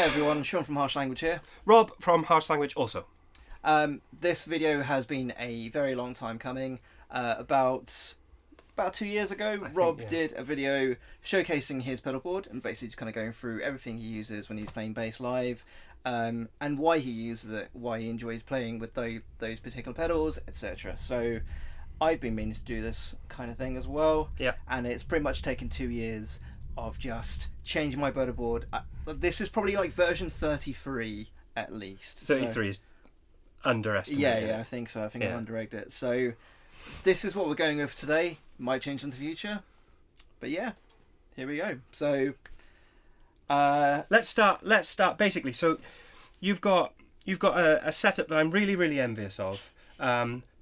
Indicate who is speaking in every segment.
Speaker 1: everyone, Sean from Harsh Language here.
Speaker 2: Rob from Harsh Language also.
Speaker 1: This video has been a very long time coming. About 2 years ago, Rob did a video showcasing his pedalboard and basically just kind of going through everything he uses when he's playing bass live, and why he uses it, why he enjoys playing with those particular pedals, etc. So I've been meaning to do this kind of thing as well.
Speaker 2: Yeah.
Speaker 1: And it's pretty much taken 2 years of just changing my pedalboard. This is probably like version 33 at least.
Speaker 2: 33 is underestimated.
Speaker 1: Yeah, I think so. I think I've under-egged it. So this is what we're going with today. Might change in the future, but yeah, here we go. So
Speaker 2: let's start basically. So you've got a setup that I'm really envious of,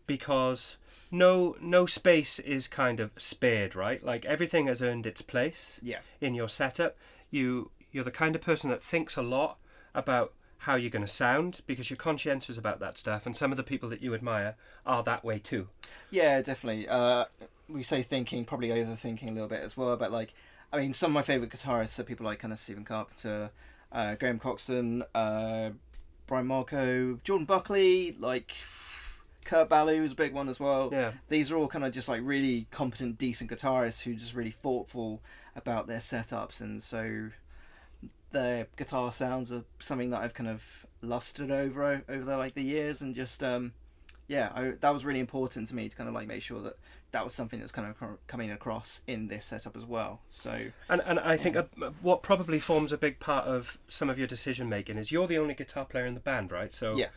Speaker 2: because no space is kind of spared, right? Like everything has earned its place.
Speaker 1: Yeah.
Speaker 2: In your setup, you're the kind of person that thinks a lot about how you're going to sound, because you're conscientious about that stuff, and some of the people that you admire are that way too.
Speaker 1: Yeah, definitely. We say thinking, probably overthinking a little bit as well, but like, I mean, some of my favourite guitarists are people like kind of Stephen Carpenter, Graham Coxon, Brian Marco, Jordan Buckley, like Kurt Ballou is a big one as well.
Speaker 2: Yeah.
Speaker 1: These are all kind of just like really competent, decent guitarists who just really thoughtful about their setups, and so their guitar sounds are something that I've kind of lusted over the years, and just that was really important to me to kind of like make sure that was something that was kind of coming across in this setup as well. So
Speaker 2: and I think what probably forms a big part of some of your decision making is you're the only guitar player in the band, right? So
Speaker 1: yeah,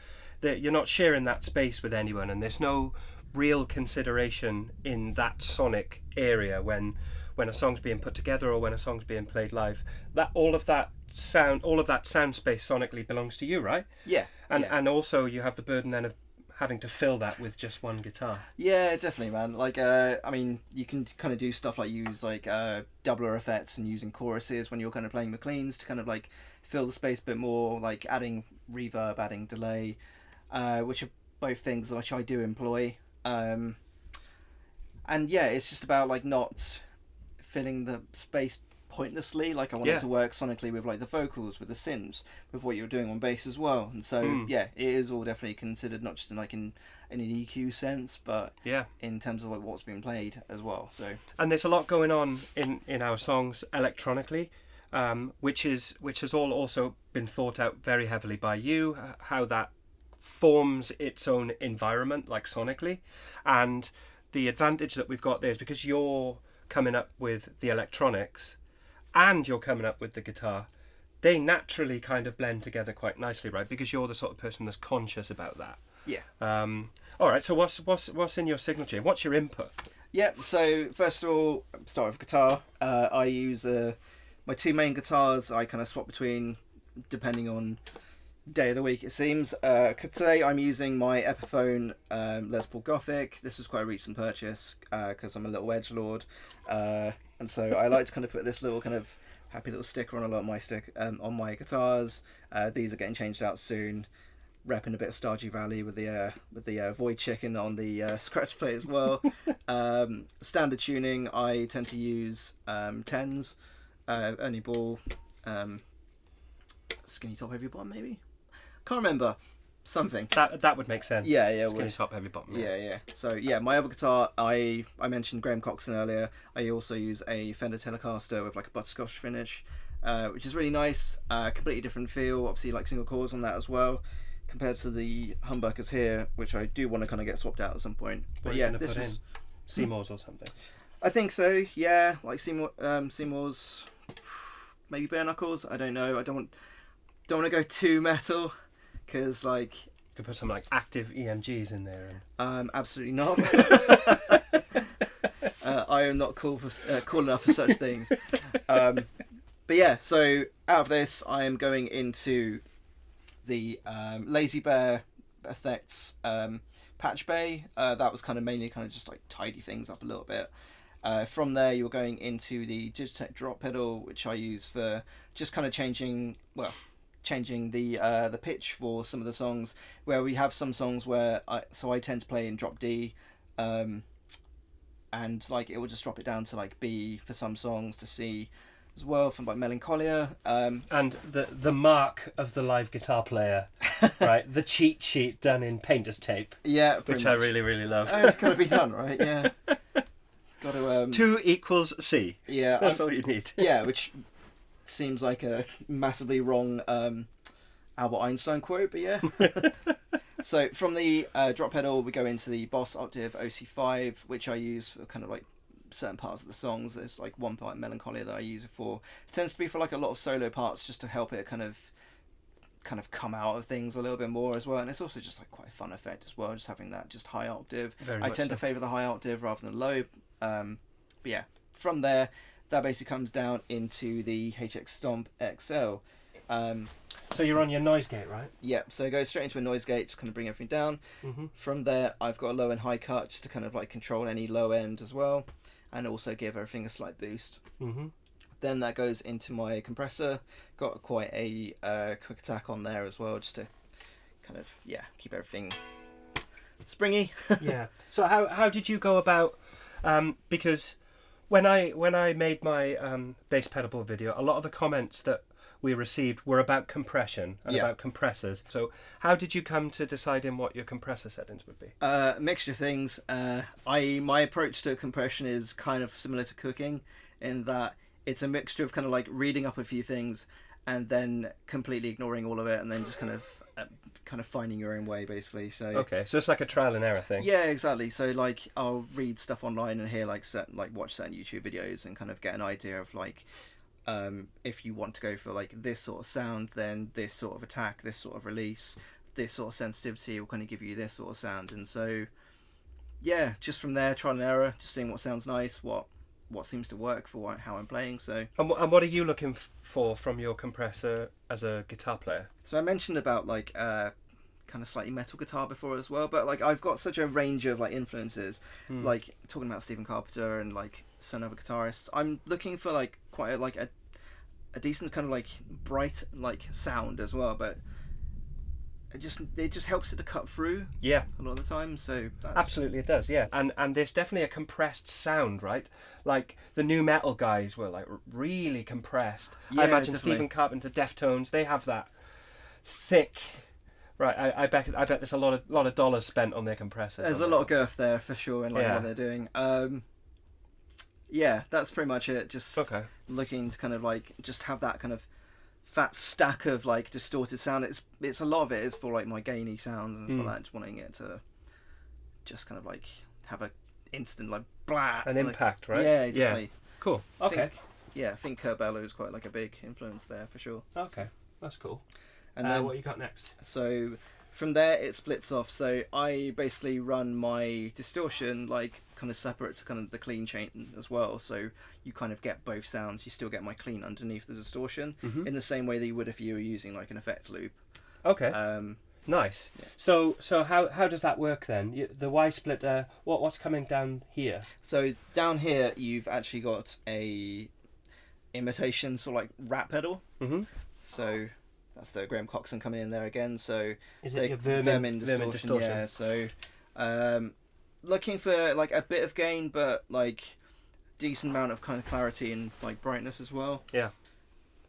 Speaker 2: you're not sharing that space with anyone, and there's no real consideration in that sonic area when a song's being put together or when a song's being played live. That all of that sound space sonically belongs to you, right?
Speaker 1: Yeah.
Speaker 2: And also you have the burden then of having to fill that with just one guitar.
Speaker 1: Yeah, definitely, man. Like, I mean, you can kind of do stuff like use like doubler effects and using choruses when you're kind of playing McLean's to kind of like fill the space a bit more, like adding reverb, adding delay, which are both things which I do employ. And yeah, it's just about like not filling the space pointlessly. Like I want it to work sonically with like the vocals, with the synths, with what you're doing on bass as well. And so yeah, it is all definitely considered, not just in like in an EQ sense, but in terms of like what's being played as well. So
Speaker 2: and there's a lot going on in our songs electronically, which has all also been thought out very heavily by you, how that forms its own environment, like sonically. And the advantage that we've got there is because you're coming up with the electronics and you're coming up with the guitar, they naturally kind of blend together quite nicely, right? Because you're the sort of person that's conscious about that.
Speaker 1: Yeah.
Speaker 2: All right. So what's in your signature? What's your input?
Speaker 1: Yeah. So first of all, start with guitar. I use my two main guitars. I kind of swap between depending on day of the week, it seems. Today I'm using my Epiphone Les Paul Gothic. This was quite a recent purchase because I'm a little edgelord, and so I like to kind of put this little kind of happy little sticker on a lot of my on my guitars. These are getting changed out soon. Repping a bit of Stardew Valley with the Void Chicken on the scratch plate as well. Standard tuning, I tend to use 10s, Ernie Ball, skinny top heavy bottom maybe. Can't remember. Something.
Speaker 2: That would make sense.
Speaker 1: Yeah.
Speaker 2: Skinny top, heavy bottom.
Speaker 1: Yeah. So yeah, my other guitar, I mentioned Graham Coxon earlier. I also use a Fender Telecaster with like a butterscotch finish, which is really nice. Completely different feel. Obviously, like single coils on that as well, compared to the humbuckers here, which I do want to kind of get swapped out at some point. But yeah, this was
Speaker 2: Seymour's or something.
Speaker 1: I think so. Yeah, like Seymour's, maybe bare knuckles. I don't know. I don't want to go too metal. Because, like...
Speaker 2: You could put some, like, active EMGs in there.
Speaker 1: Absolutely not. I am not cool enough for such things. But yeah, so out of this, I am going into the Lazy Bear Effects patchbay. That was kind of mainly kind of just, like, tidy things up a little bit. From there, you're going into the Digitech drop pedal, which I use for just kind of changing the pitch for some of the songs, where we have some songs where I tend to play in drop D, and like it will just drop it down to like B for some songs, to C as well from like Melancholia.
Speaker 2: And the mark of the live guitar player, right? The cheat sheet done in painter's tape.
Speaker 1: Yeah,
Speaker 2: which I really, really love.
Speaker 1: It's got to be done, right? Yeah. Got to
Speaker 2: 2 equals C.
Speaker 1: Yeah,
Speaker 2: that's all you need.
Speaker 1: Yeah, which seems like a massively wrong Albert Einstein quote, but yeah. So from the drop pedal, we go into the Boss Octave OC5, which I use for kind of like certain parts of the songs. There's like one part in Melancholia that I use it for. It tends to be for like a lot of solo parts, just to help it kind of come out of things a little bit more as well. And it's also just like quite a fun effect as well, just having that just high octave. I tend to favour the high octave rather than low. But yeah, from there, that basically comes down into the HX Stomp XL.
Speaker 2: So you're on your noise gate, right?
Speaker 1: Yeah, so it goes straight into a noise gate to kind of bring everything down. From there, I've got a low and high cut just to kind of like control any low end as well, and also give everything a slight boost. Then that goes into my compressor. Got quite a quick attack on there as well, just to kind of keep everything springy.
Speaker 2: Yeah. So how did you go about? Because when I made my bass pedalboard video, a lot of the comments that we received were about compression and about compressors. So how did you come to deciding what your compressor settings would be?
Speaker 1: A mixture of things. My approach to compression is kind of similar to cooking, in that it's a mixture of kind of like reading up a few things and then completely ignoring all of it, and then just kind of finding your own way, basically. So
Speaker 2: okay, so it's like a trial and error thing.
Speaker 1: Yeah, exactly. So like I'll read stuff online and hear watch certain YouTube videos and kind of get an idea of like, if you want to go for like this sort of sound, then this sort of attack, this sort of release, this sort of sensitivity will kind of give you this sort of sound. And so yeah, just from there, trial and error, just seeing what sounds nice, what seems to work for how I'm playing. So
Speaker 2: and what are you looking for from your compressor as a guitar player?
Speaker 1: So I mentioned about like kind of slightly metal guitar before as well, but like I've got such a range of like influences, like talking about Stephen Carpenter and like some other guitarists. I'm looking for like quite a decent kind of like bright like sound as well, but it just helps it to cut through a lot of the time. So that's...
Speaker 2: Absolutely it does, yeah. And there's definitely a compressed sound, right? Like the new metal guys were like really compressed. I imagine definitely. Stephen Carpenter, Deftones, they have that thick. Right, I bet there's a lot of dollars spent on their compressors.
Speaker 1: There's a lot of girth there for sure in like what they're doing. Yeah, that's pretty much it. Just looking to kind of like just have that kind of fat stack of like distorted sound. It's a lot of it is for like my gainy sounds and stuff like that. Just wanting it to just kind of like have a instant like blah
Speaker 2: an impact, right?
Speaker 1: Yeah, definitely.
Speaker 2: Yeah. Cool. Okay.
Speaker 1: I think Kurt Bellow is quite like a big influence there for sure.
Speaker 2: Okay, that's cool.
Speaker 1: And then
Speaker 2: what you got next?
Speaker 1: So from there it splits off. So I basically run my distortion like kind of separate to kind of the clean chain as well. So you kind of get both sounds. You still get my clean underneath the distortion in the same way that you would if you were using like an effects loop.
Speaker 2: Okay. Nice. Yeah. So how does that work then? The Y splitter. What's coming down here?
Speaker 1: So down here you've actually got a imitation sort of like rat pedal. So that's the Graham Coxon coming in there again. So
Speaker 2: is it your vermin distortion?
Speaker 1: Yeah. So looking for like a bit of gain, but like decent amount of kind of clarity and like brightness as well.
Speaker 2: Yeah.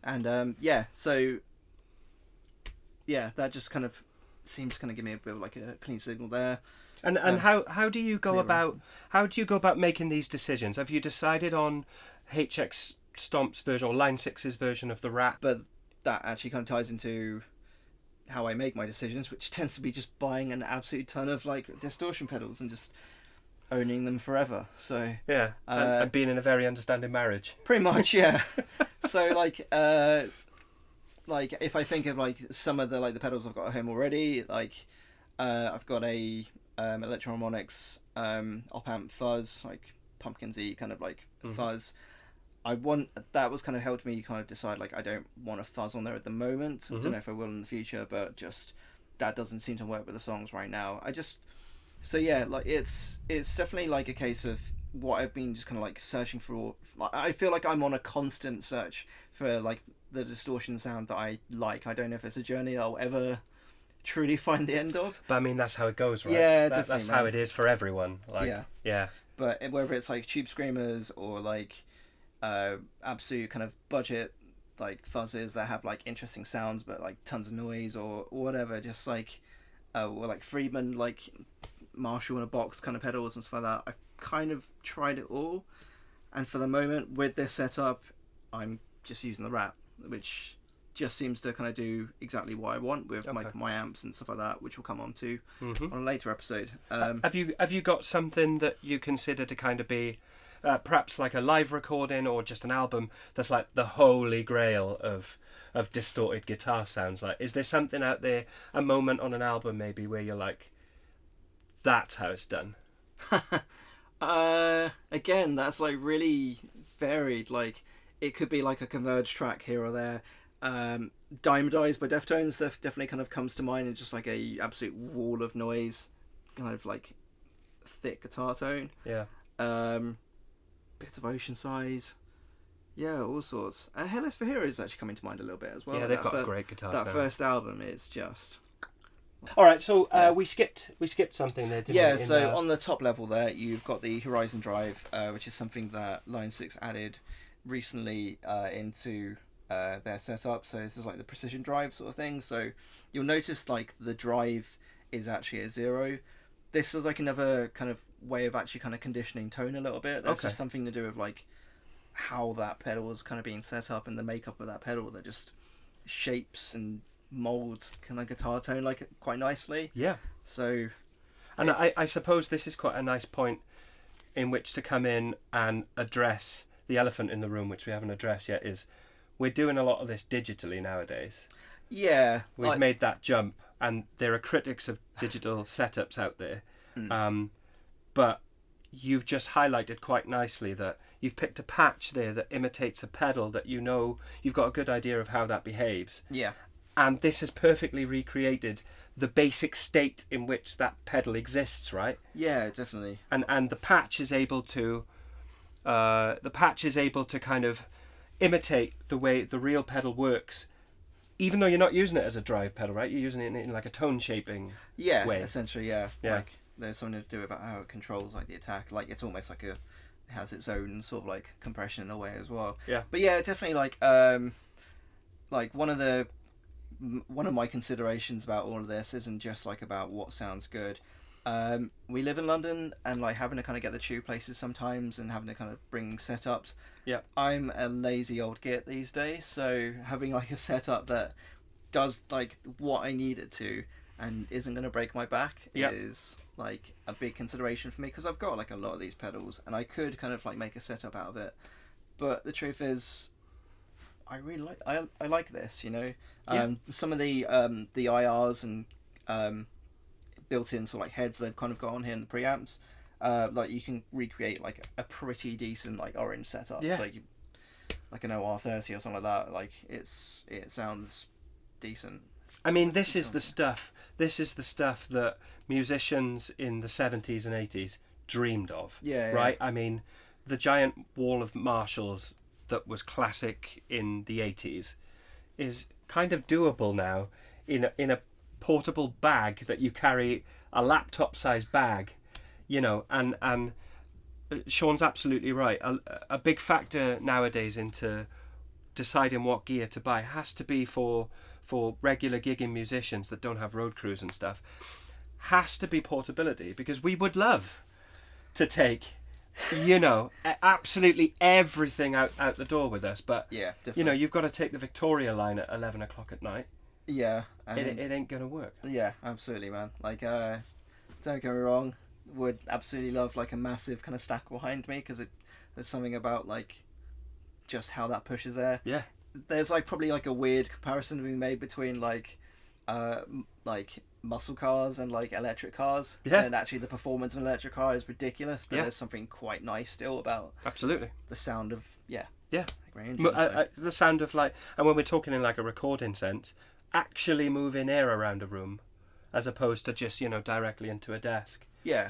Speaker 1: And so that just kind of seems to kind of give me a bit of like a clean signal there.
Speaker 2: And how do you go about making these decisions? Have you decided on HX Stomp's version or Line 6's version of the Rat?
Speaker 1: But that actually kind of ties into how I make my decisions, which tends to be just buying an absolute ton of like distortion pedals and just owning them forever. So
Speaker 2: yeah, and being in a very understanding marriage.
Speaker 1: Pretty much, yeah. So like if I think of like some of the like the pedals I've got at home already, like I've got a Electro-Harmonix op amp fuzz, like pumpkin-y kind of like fuzz. That was kind of helped me kind of decide like I don't want a fuzz on there at the moment. I don't know if I will in the future, but just that doesn't seem to work with the songs right now. Like it's definitely like a case of what I've been just kind of like searching for. I feel like I'm on a constant search for like the distortion sound that I like. I don't know if it's a journey that I'll ever truly find the end of.
Speaker 2: But I mean that's how it goes, right?
Speaker 1: Yeah, definitely.
Speaker 2: That's how it is for everyone. Like, yeah.
Speaker 1: But whether it's like Tube Screamers or like absolute kind of budget like fuzzes that have like interesting sounds but like tons of noise or whatever, just like or like Friedman, like Marshall in a box kind of pedals and stuff like that. I've kind of tried it all, and for the moment with this setup I'm just using the Rat, which just seems to kind of do exactly what I want with like my amps and stuff like that, which we'll come on to on a later episode.
Speaker 2: Have you got something that you consider to kind of be perhaps like a live recording or just an album that's like the holy grail of distorted guitar sounds? Like, is there something out there, a moment on an album maybe where you're like, that's how it's done?
Speaker 1: Again, that's like really varied. Like, it could be like a Converge track here or there. Diamond Eyes by Deftones definitely kind of comes to mind, and just like a absolute wall of noise, kind of like thick guitar tone.
Speaker 2: Yeah.
Speaker 1: Bits of Ocean Size. Yeah, all sorts. Headless for Heroes is actually coming to mind a little bit as well.
Speaker 2: Yeah, they've got a great guitar sound.
Speaker 1: That first album is just...
Speaker 2: All right, so we skipped something there, didn't we?
Speaker 1: So on the top level there, you've got the Horizon Drive, which is something that Line 6 added recently into their setup. So this is like the precision drive sort of thing. So you'll notice like the drive is actually a 0. This is like another kind of way of actually kind of conditioning tone a little bit. That's just something to do with like how that pedal is kind of being set up and the makeup of that pedal that just shapes and molds kind of guitar tone like quite nicely.
Speaker 2: Yeah.
Speaker 1: So,
Speaker 2: and I suppose this is quite a nice point in which to come in and address the elephant in the room, which we haven't addressed yet. Is we're doing a lot of this digitally nowadays.
Speaker 1: Yeah,
Speaker 2: we've made that jump, and there are critics of digital setups out there. But you've just highlighted quite nicely that you've picked a patch there that imitates a pedal that you know you've got a good idea of how that behaves.
Speaker 1: Yeah.
Speaker 2: And this has perfectly recreated the basic state in which that pedal exists, right?
Speaker 1: Yeah, definitely.
Speaker 2: And the patch is able to kind of imitate the way the real pedal works, even though you're not using it as a drive pedal, right? You're using it in like a tone shaping way.
Speaker 1: Essentially, yeah.
Speaker 2: Yeah.
Speaker 1: Like there's something to do about how it controls like the attack. Like it's almost like it has its own sort of like compression in a way as well.
Speaker 2: Yeah.
Speaker 1: But yeah, definitely like one of my considerations about all of this isn't just like about what sounds good. We live in London, and like having to kind of get the tube places sometimes and having to kind of bring setups.
Speaker 2: Yeah.
Speaker 1: I'm a lazy old git these days, so having like a setup that does like what I need it to and isn't going to break my back is like a big consideration for me, because I've got like a lot of these pedals and I could kind of like make a setup out of it, but the truth is I really like I like this, you know. Some of the IRs and built-in sort of like heads they've kind of got on here in the preamps, like you can recreate like a pretty decent like orange setup.
Speaker 2: Yeah.
Speaker 1: Like an OR30 or something like that. Like it sounds decent.
Speaker 2: I mean, this is the stuff that musicians in the 70s and 80s dreamed of.
Speaker 1: Yeah.
Speaker 2: Right? I mean, the giant wall of Marshalls that was classic in the 80s is kind of doable now in a portable bag that you carry, a laptop-sized bag, you know. And Sean's absolutely right. A big factor nowadays into deciding what gear to buy has to be for regular gigging musicians that don't have road crews and stuff, has to be portability, because we would love to take, you know, absolutely everything out the door with us, but
Speaker 1: yeah, definitely.
Speaker 2: You know, you've got to take the Victoria line at 11 o'clock at night.
Speaker 1: Yeah,
Speaker 2: it ain't gonna work.
Speaker 1: Yeah, absolutely, man. Like, don't get me wrong, would absolutely love like a massive kind of stack behind me, because there's something about like just how that pushes air.
Speaker 2: Yeah.
Speaker 1: There's like probably like a weird comparison being made between like muscle cars and like electric cars.
Speaker 2: Yeah.
Speaker 1: And actually the performance of an electric car is ridiculous, but
Speaker 2: Yeah.
Speaker 1: there's something quite nice still about
Speaker 2: Absolutely.
Speaker 1: the sound of
Speaker 2: Yeah.
Speaker 1: range.
Speaker 2: The sound of like, and when we're talking in like a recording sense, actually moving air around a room, as opposed to just, you know, directly into a desk.
Speaker 1: Yeah.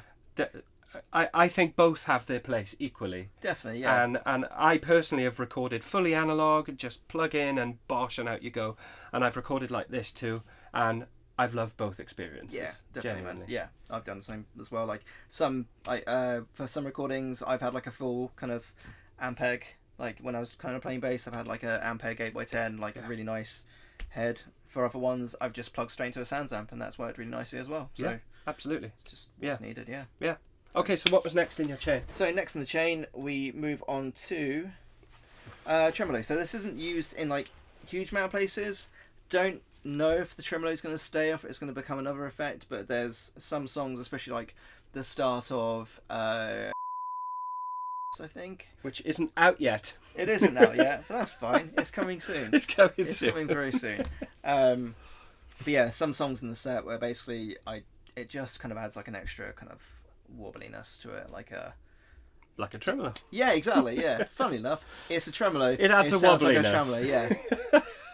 Speaker 2: I think both have their place equally.
Speaker 1: Definitely, yeah.
Speaker 2: And I personally have recorded fully analog, just plug in and bosh and out you go. And I've recorded like this too, and I've loved both experiences.
Speaker 1: Yeah, definitely,
Speaker 2: genuinely.
Speaker 1: man. Yeah, I've done the same as well. Like for some recordings, I've had like a full kind of Ampeg Like when I was kind of playing bass, I've had like a Ampere Gate by 10, like a really nice head. For other ones, I've just plugged straight into a Sans amp, and that's worked really nicely as well. So
Speaker 2: absolutely,
Speaker 1: it's just what's needed.
Speaker 2: Yeah. Okay, so what was next in your chain?
Speaker 1: So next in the chain, we move on to tremolo. So this isn't used in like huge amount of places. Don't know if the tremolo is going to stay, or if it's going to become another effect. But there's some songs, especially like the start of I think,
Speaker 2: which isn't out yet.
Speaker 1: It isn't out yet, but that's fine. It's coming soon.
Speaker 2: It's coming
Speaker 1: very soon. But yeah, some songs in the set where basically it just kind of adds like an extra kind of wobbliness to it, like a
Speaker 2: tremolo.
Speaker 1: Yeah, exactly. Yeah, funnily enough, it's a tremolo.
Speaker 2: It adds a
Speaker 1: sounds
Speaker 2: wobbliness.
Speaker 1: like a tremolo. Yeah,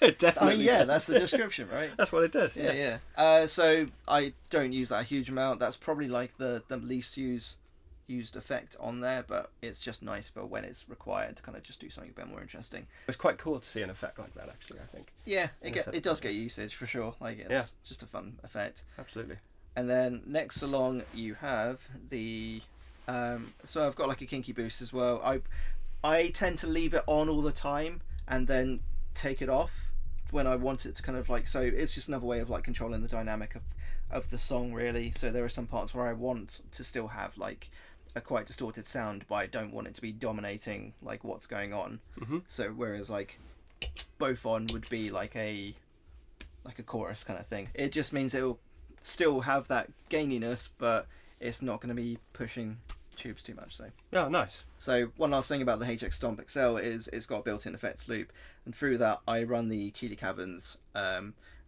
Speaker 2: It definitely.
Speaker 1: I mean, yeah, that's the description, right?
Speaker 2: That's what it does.
Speaker 1: Yeah. So I don't use that a huge amount. That's probably like the least used effect on there, but it's just nice for when it's required to kind of just do something a bit more interesting.
Speaker 2: It's quite cool to see an effect like that, actually, I think.
Speaker 1: Yeah, it does get usage for sure. Like it's just a fun effect.
Speaker 2: Absolutely.
Speaker 1: And then next along you have the so I've got like a kinky boost as well. I tend to leave it on all the time and then take it off when I want it to kind of like, so it's just another way of like controlling the dynamic of the song, really. So there are some parts where I want to still have like a quite distorted sound, but I don't want it to be dominating like what's going on.
Speaker 2: Mm-hmm.
Speaker 1: So whereas like both on would be like a chorus kind of thing. It just means it'll still have that gaininess, but it's not going to be pushing tubes too much. So
Speaker 2: nice.
Speaker 1: So one last thing about the HX Stomp XL is it's got a built-in effects loop, and through that I run the Keeley Caverns,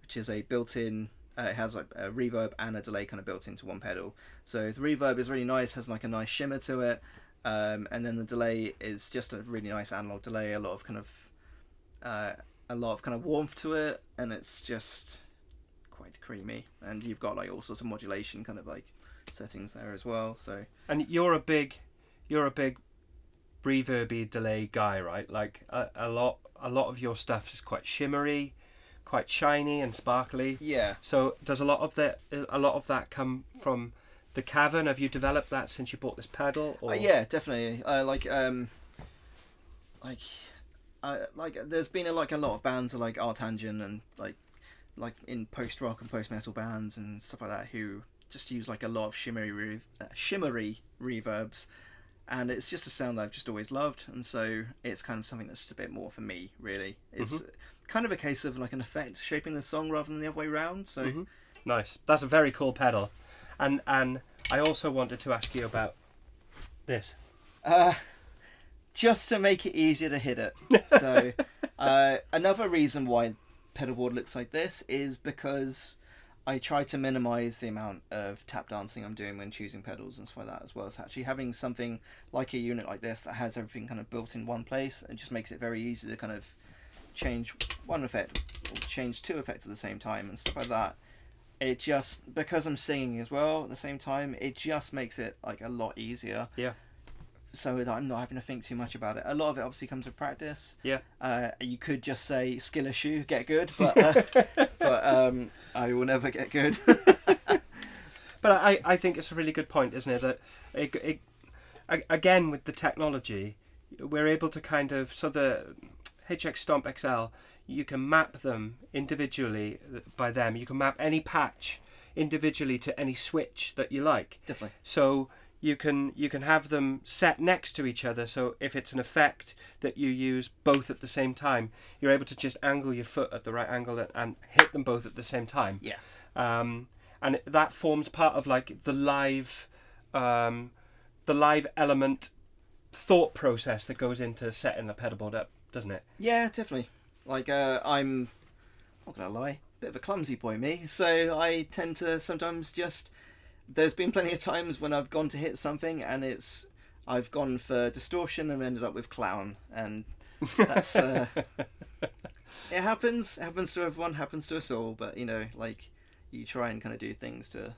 Speaker 1: which is a built-in it has like a reverb and a delay kind of built into one pedal. So the reverb is really nice, has like a nice shimmer to it, and then the delay is just a really nice analog delay, a lot of kind of warmth to it, and it's just quite creamy. And you've got like all sorts of modulation kind of like settings there as well. So
Speaker 2: and you're a big reverby delay guy, right? Like a lot of your stuff is quite shimmery, quite shiny and sparkly.
Speaker 1: Yeah.
Speaker 2: So does a lot of that come from the Cavern? Have you developed that since you bought this pedal? Or?
Speaker 1: Yeah, definitely. There's been a lot of bands like Artangent and like in post rock and post metal bands and stuff like that who just use like a lot of shimmery reverbs, and it's just a sound that I've just always loved, and so it's kind of something that's just a bit more for me, really. It's kind of a case of like an effect shaping the song rather than the other way around. So
Speaker 2: nice. That's a very cool pedal, and I also wanted to ask you about this.
Speaker 1: Just to make it easier to hit it. So another reason why pedalboard looks like this is because I try to minimise the amount of tap dancing I'm doing when choosing pedals and stuff like that as well. So actually having something like a unit like this that has everything kind of built in one place, it just makes it very easy to kind of change one effect or change two effects at the same time and stuff like that. It just, because I'm singing as well at the same time, it just makes it like a lot easier.
Speaker 2: Yeah.
Speaker 1: So that I'm not having to think too much about it. A lot of it obviously comes with practice.
Speaker 2: Yeah.
Speaker 1: You could just say skill issue, get good, but I will never get good.
Speaker 2: But I think it's a really good point, isn't it? That it again with the technology, we're able to kind of, so the HX Stomp XL, you can map them individually by them. You can map any patch individually to any switch that you like.
Speaker 1: Definitely.
Speaker 2: So you can have them set next to each other, so if it's an effect that you use both at the same time, you're able to just angle your foot at the right angle and hit them both at the same time.
Speaker 1: Yeah.
Speaker 2: And that forms part of like the live element thought process that goes into setting the pedalboard up, doesn't it?
Speaker 1: Yeah, definitely. Like I'm not gonna lie, bit of a clumsy boy me, so I tend to sometimes just, there's been plenty of times when I've gone to hit something and I've gone for distortion and ended up with clown, and that's it happens to everyone, happens to us all, but you know, like you try and kind of do things to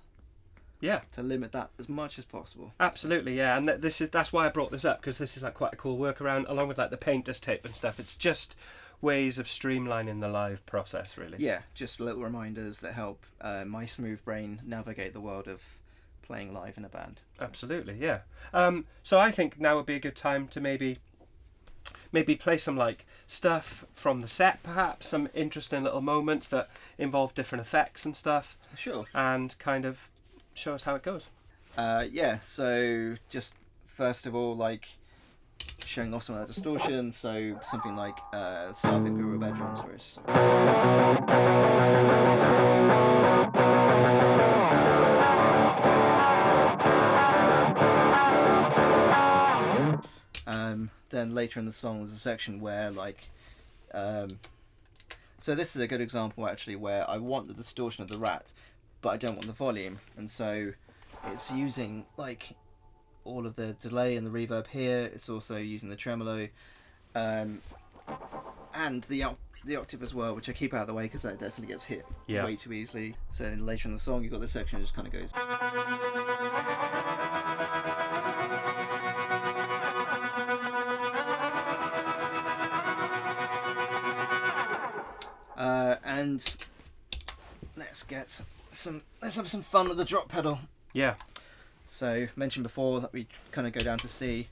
Speaker 1: limit that as much as possible.
Speaker 2: Absolutely, yeah, and that's why I brought this up, because this is like quite a cool workaround along with like the painter's tape and stuff. It's just ways of streamlining the live process, really.
Speaker 1: Yeah, just little reminders that help my smooth brain navigate the world of playing live in a band.
Speaker 2: Absolutely, yeah. So I think now would be a good time to maybe maybe play some like stuff from the set, perhaps some interesting little moments that involve different effects and stuff.
Speaker 1: Sure.
Speaker 2: And kind of show us how it goes.
Speaker 1: Yeah, so just first of all, like showing off some of that distortion, so something like Start Imperial Bedrooms, where it's then later in the song there's a section where like so this is a good example actually where I want the distortion of the rat but I don't want the volume, and so it's using like all of the delay and the reverb here. It's also using the tremolo and the octave as well, which I keep out of the way because that definitely gets hit way too easily. So then later in the song you've got this section that just kind of goes and let's have some fun with the drop pedal.
Speaker 2: Yeah.
Speaker 1: So mentioned before that we kind of go down to C,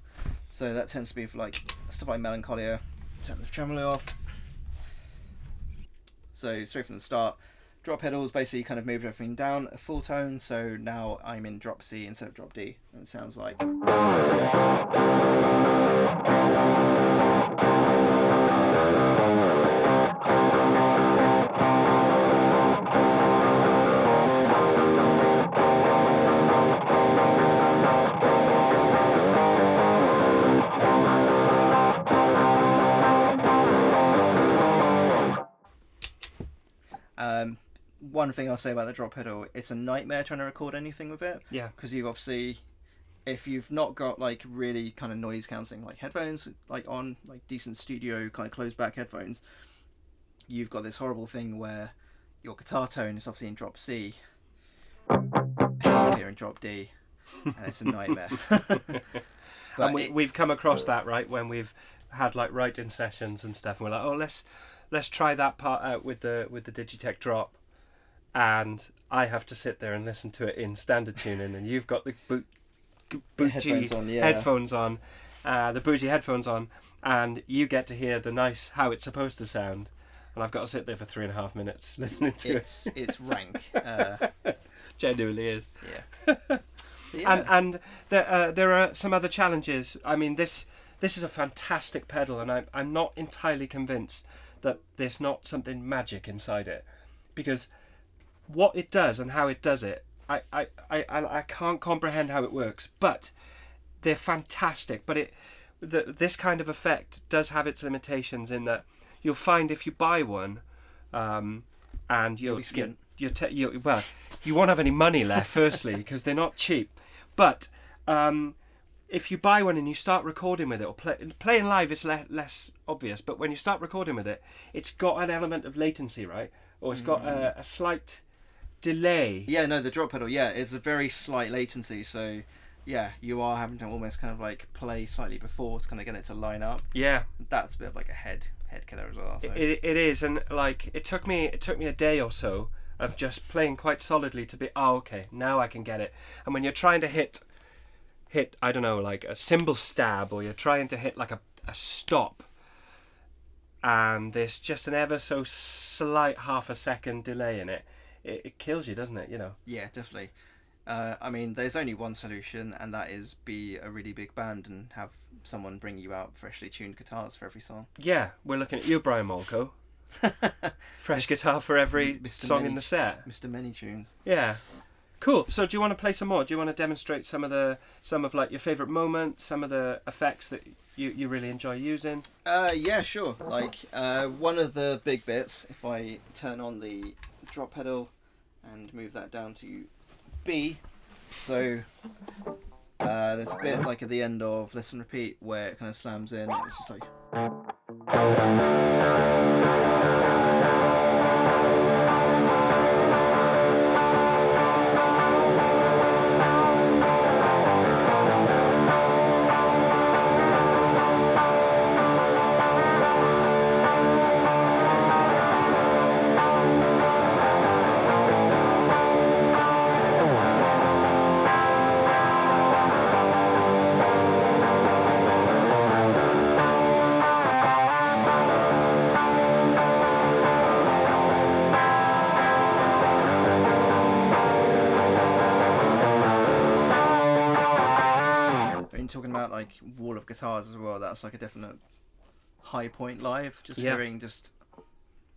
Speaker 1: so that tends to be for like stuff like Melancholia. Turn the tremolo off. So straight from the start, drop pedals basically kind of moved everything down a full tone. So now I'm in drop C instead of drop D, and it sounds like. One thing I'll say about the drop pedal, it's a nightmare trying to record anything with it.
Speaker 2: Yeah.
Speaker 1: Because you obviously, if you've not got like really kind of noise cancelling like headphones, like on like decent studio kind of closed back headphones, you've got this horrible thing where your guitar tone is obviously in drop C, here in drop D, and it's a nightmare.
Speaker 2: But and we've come across that, right, when we've had like writing sessions and stuff, and we're like, oh, let's try that part out with the Digitech drop, and I have to sit there and listen to it in standard tuning, and you've got the bougie headphones on, the bougie headphones on, and you get to hear the nice how it's supposed to sound, and I've got to sit there for 3.5 minutes listening to it.
Speaker 1: It's rank.
Speaker 2: Genuinely is.
Speaker 1: Yeah. So, yeah.
Speaker 2: And there are some other challenges. I mean, this is a fantastic pedal, and I'm not entirely convinced that there's not something magic inside it, because what it does and how it does it, I can't comprehend how it works, but they're fantastic. But this kind of effect does have its limitations in that you'll find if you buy one, and
Speaker 1: you'll be skint.
Speaker 2: You won't have any money left, firstly, because they're not cheap. But if you buy one and you start recording with it, or playing live, it's less obvious. But when you start recording with it, it's got an element of latency, right? Or it's got a slight delay.
Speaker 1: Yeah, no, the drop pedal, yeah, it's a very slight latency. So, yeah, you are having to almost kind of like play slightly before to kind of get it to line up.
Speaker 2: Yeah,
Speaker 1: that's a bit of like a head killer as well. So.
Speaker 2: It is, and like it took me a day or so of just playing quite solidly to be, okay, now I can get it. And when you're trying to hit I don't know, like a cymbal stab, or you're trying to hit like a stop, and there's just an ever so slight half a second delay in it kills you, doesn't it? You know. Yeah,
Speaker 1: definitely. I mean, there's only one solution, and that is be a really big band and have someone bring you out freshly tuned guitars for every song.
Speaker 2: Yeah, we're looking at you, Brian Molko. Fresh guitar for every song in the set.
Speaker 1: Mr. Many Tunes.
Speaker 2: Yeah. Cool. So do you want to play some more? Do you want to demonstrate some of like your favourite moments, some of the effects that you really enjoy using?
Speaker 1: Yeah, sure. Like one of the big bits, if I turn on the drop pedal and move that down to B, so there's a bit like at the end of Listen Repeat where it kind of slams in, and it's just like. mean, talking about like wall of guitars as well, that's like a definite high point live. Just
Speaker 2: Yeah.
Speaker 1: hearing just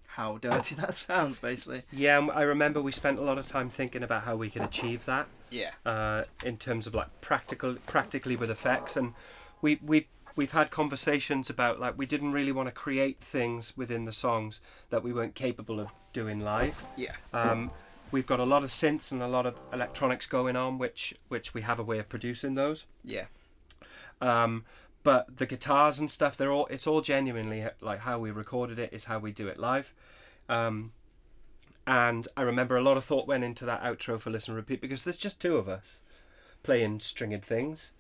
Speaker 1: how dirty that sounds, basically.
Speaker 2: Yeah, I remember we spent a lot of time thinking about how we could achieve that.
Speaker 1: Yeah.
Speaker 2: In terms of like practically with effects, and we've had conversations about like we didn't really want to create things within the songs that we weren't capable of doing live.
Speaker 1: Yeah.
Speaker 2: We've got a lot of synths and a lot of electronics going on, which we have a way of producing those.
Speaker 1: Yeah.
Speaker 2: But the guitars and stuff, it's all genuinely like how we recorded it is how we do it live. And I remember a lot of thought went into that outro for Listen and Repeat, because there's just two of us playing stringed things.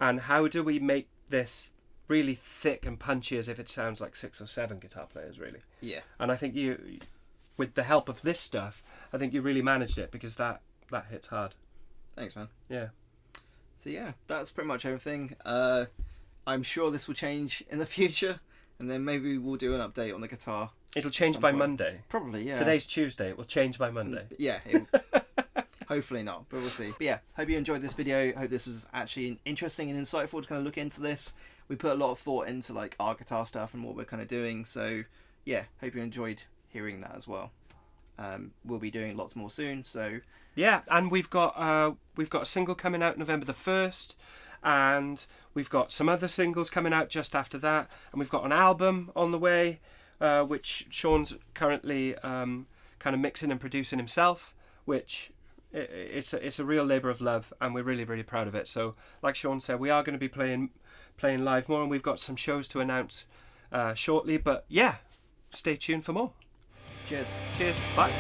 Speaker 2: And how do we make this really thick and punchy as if it sounds like 6 or 7 guitar players, really?
Speaker 1: Yeah.
Speaker 2: And I think you, with the help of this stuff, I think you really managed it, because that hits hard.
Speaker 1: Thanks, man.
Speaker 2: Yeah.
Speaker 1: So yeah, that's pretty much everything. I'm sure this will change in the future, and then maybe we'll do an update on the guitar.
Speaker 2: It'll change
Speaker 1: some
Speaker 2: by
Speaker 1: point.
Speaker 2: Monday.
Speaker 1: Probably, yeah.
Speaker 2: Today's Tuesday. It will change by Monday.
Speaker 1: Yeah. Hopefully not, but we'll see. But yeah, hope you enjoyed this video. Hope this was actually interesting and insightful to kind of look into this. We put a lot of thought into like our guitar stuff and what we're kind of doing. So yeah, hope you enjoyed hearing that as well. We'll be doing lots more soon. So
Speaker 2: yeah, and we've got a single coming out November the 1st, and we've got some other singles coming out just after that, and we've got an album on the way, which Sean's currently kind of mixing and producing himself, which it's a real labour of love, and we're really, really proud of it. So like Sean said, we are going to be playing live more, and we've got some shows to announce shortly. But yeah, stay tuned for more.
Speaker 1: cheers.
Speaker 2: Cheers. Bye.